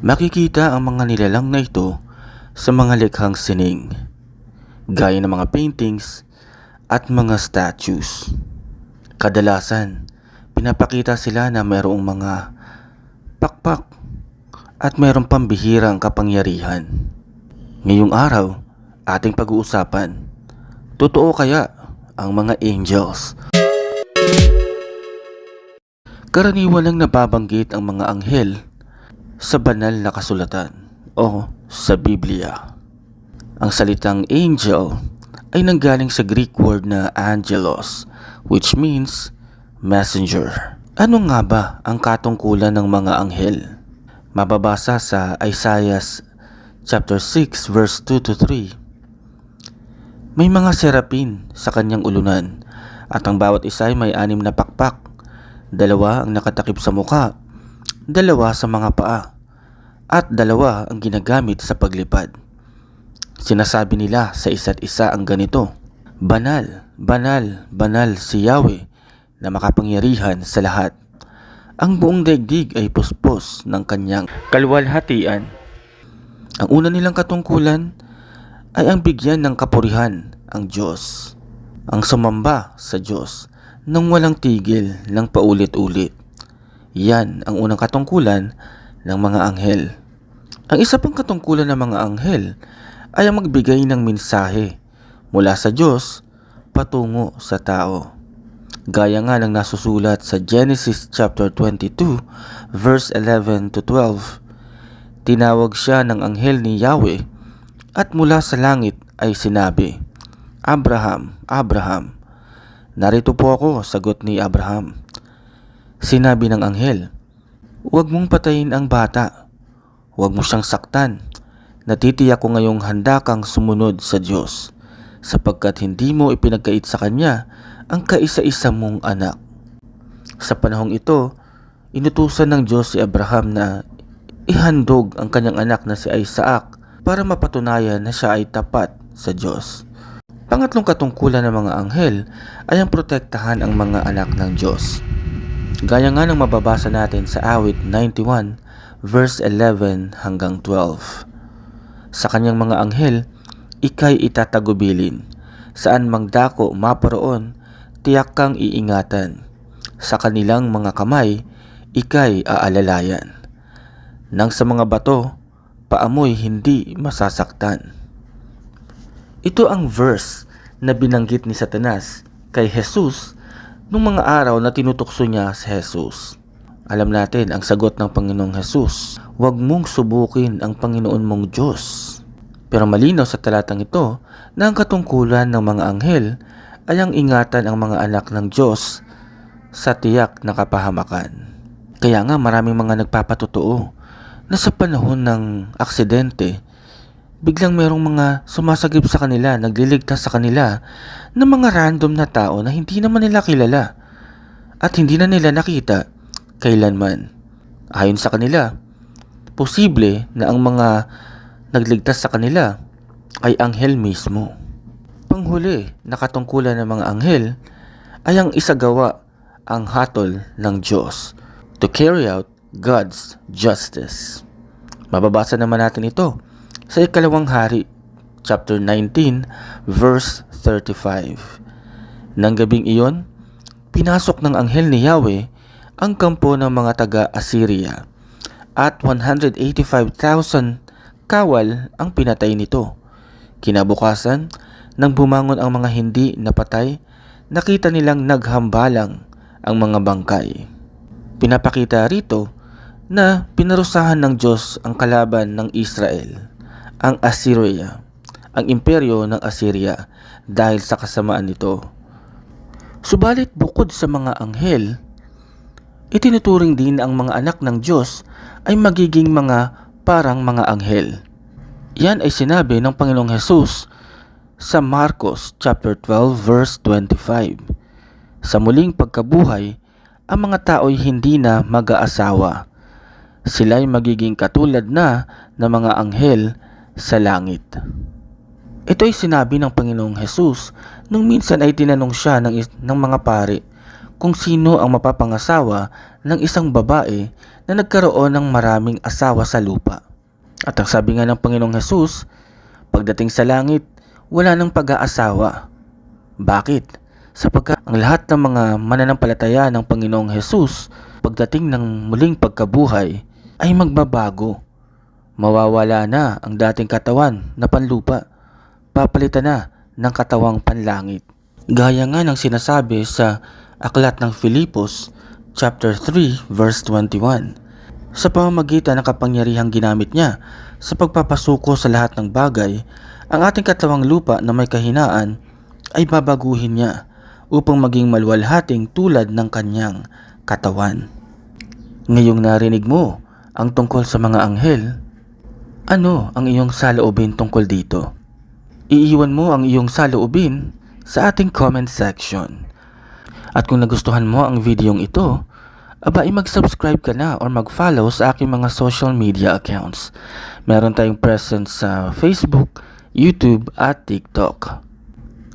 Makikita ang mga nilalang na ito sa mga likhang sining, gaya ng mga paintings at mga statues. Kadalasan, pinapakita sila na mayroong mga pakpak at mayroong pambihirang kapangyarihan. Ngayong araw, ating pag-uusapan, totoo kaya ang mga angels? Karaniwan lang nababanggit ang mga anghel sa banal na kasulatan o sa Biblia. Ang salitang angel ay nanggaling sa Greek word na angelos, which means messenger. Ano nga ba ang katungkulan ng mga anghel? Mababasa sa Isaiah chapter 6 verse 2 to 3. May mga serapin sa kanyang ulunan at ang bawat isa ay may 6 na pakpak. 2 ang nakatakip sa mukha, 2 sa mga paa, at 2 ang ginagamit sa paglipad. Sinasabi nila sa isa't isa ang ganito: Banal, banal, banal si Yahweh na makapangyarihan sa lahat. Ang buong daigdig ay puspos ng kanyang kaluwalhatian. Ang una nilang katungkulan ay ang bigyan ng kapurihan ang Diyos, ang sumamba sa Diyos nang walang tigil ng paulit-ulit. Yan ang unang katungkulan ng mga anghel. Ang isa pang katungkulan ng mga anghel ay ang magbigay ng mensahe mula sa Diyos patungo sa tao. Gaya nga ng nasusulat sa Genesis chapter 22 verse 11 to 12. Tinawag siya ng anghel ni Yahweh at mula sa langit ay sinabi, Abraham, Abraham. Narito po ako, sagot ni Abraham. Sinabi ng anghel, huwag mong patayin ang bata. Huwag mo siyang saktan. Natitiyak ko ngayong handa kang sumunod sa Diyos, sapagkat hindi mo ipinagkait sa Kanya ang kaisa-isa mong anak. Sa panahong ito, inutusan ng Diyos si Abraham na ihandog ang kanyang anak na si Isaac para mapatunayan na siya ay tapat sa Diyos. Pangatlong katungkulan ng mga anghel ay ang protektahan ang mga anak ng Diyos. Gaya nga ng mababasa natin sa awit 91 verse 11 hanggang 12. Sa kanyang mga anghel, ikay itatagubilin. Saan mang dako maparoon, tiyak kang iingatan. Sa kanilang mga kamay, ikay aalalayan. Nang sa mga bato, paamoy hindi masasaktan. Ito ang verse na binanggit ni Satanas kay Jesus nung mga araw na tinutukso niya sa Jesus. Alam natin ang sagot ng Panginoong Jesus, huwag mong subukin ang Panginoon mong Diyos. Pero malinaw sa talatang ito na ang katungkulan ng mga anghel ay ang ingatan ang mga anak ng Diyos sa tiyak na kapahamakan. Kaya nga maraming mga nagpapatotoo na sa panahon ng aksidente, biglang mayroong mga sumasagip sa kanila, nagliligtas sa kanila ng mga random na tao na hindi naman nila kilala at hindi na nila nakita kailanman. Ayon sa kanila, posible na ang mga nagligtas sa kanila ay anghel mismo. Panghuli na katungkulan ng mga anghel ay ang isagawa ang hatol ng Diyos to carry out God's justice. Mababasa naman natin ito sa Ikalawang Hari, chapter 19, verse 35. Nang gabing iyon, pinasok ng anghel ni Yahweh ang kampo ng mga taga-Assyria at 185,000 kawal ang pinatay nito. Kinabukasan, nang bumangon ang mga hindi napatay, nakita nilang naghambalang ang mga bangkay. Pinapakita rito na pinarusahan ng Diyos ang kalaban ng Israel, ang Assyria, ang imperyo ng Assyria dahil sa kasamaan nito. Subalit bukod sa mga anghel, itinuturing din ang mga anak ng Diyos ay magiging mga parang mga anghel. Yan ay sinabi ng Panginoong Hesus sa Marcos chapter 12 verse 25. Sa muling pagkabuhay, ang mga tao'y hindi na mag-aasawa. Sila'y magiging katulad na ng mga anghel sa langit. Ito ay sinabi ng Panginoong Hesus nung minsan ay tinanong siya ng mga pari kung sino ang mapapangasawa ng isang babae na nagkaroon ng maraming asawa sa lupa. At ang sabi nga ng Panginoong Hesus, pagdating sa langit, wala nang pag-aasawa. Bakit? Sapagkat ang lahat ng mga mananampalataya ng Panginoong Hesus, pagdating ng muling pagkabuhay, ay magbabago. Mawawala na ang dating katawan na panlupa. Papalitan na ng katawang panlangit. Gaya nga ng sinasabi sa Aklat ng Filipos, chapter 3, verse 21. Sa pamamagitan ng kapangyarihang ginamit niya sa pagpapasuko sa lahat ng bagay, ang ating katawang lupa na may kahinaan ay babaguhin niya upang maging maluwalhating tulad ng kanyang katawan. Ngayong narinig mo ang tungkol sa mga anghel, ano ang iyong saloobin tungkol dito? Iiwan mo ang iyong saloobin sa ating comment section. At kung nagustuhan mo ang videong ito, mag-subscribe ka na or mag-follow sa aking mga social media accounts. Meron tayong presence sa Facebook, YouTube at TikTok.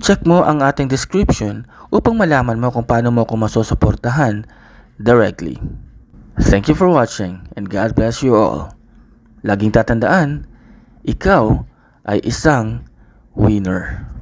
Check mo ang ating description upang malaman mo kung paano mo ako masusuportahan directly. Thank you for watching and God bless you all. Laging tatandaan, ikaw ay isang winner.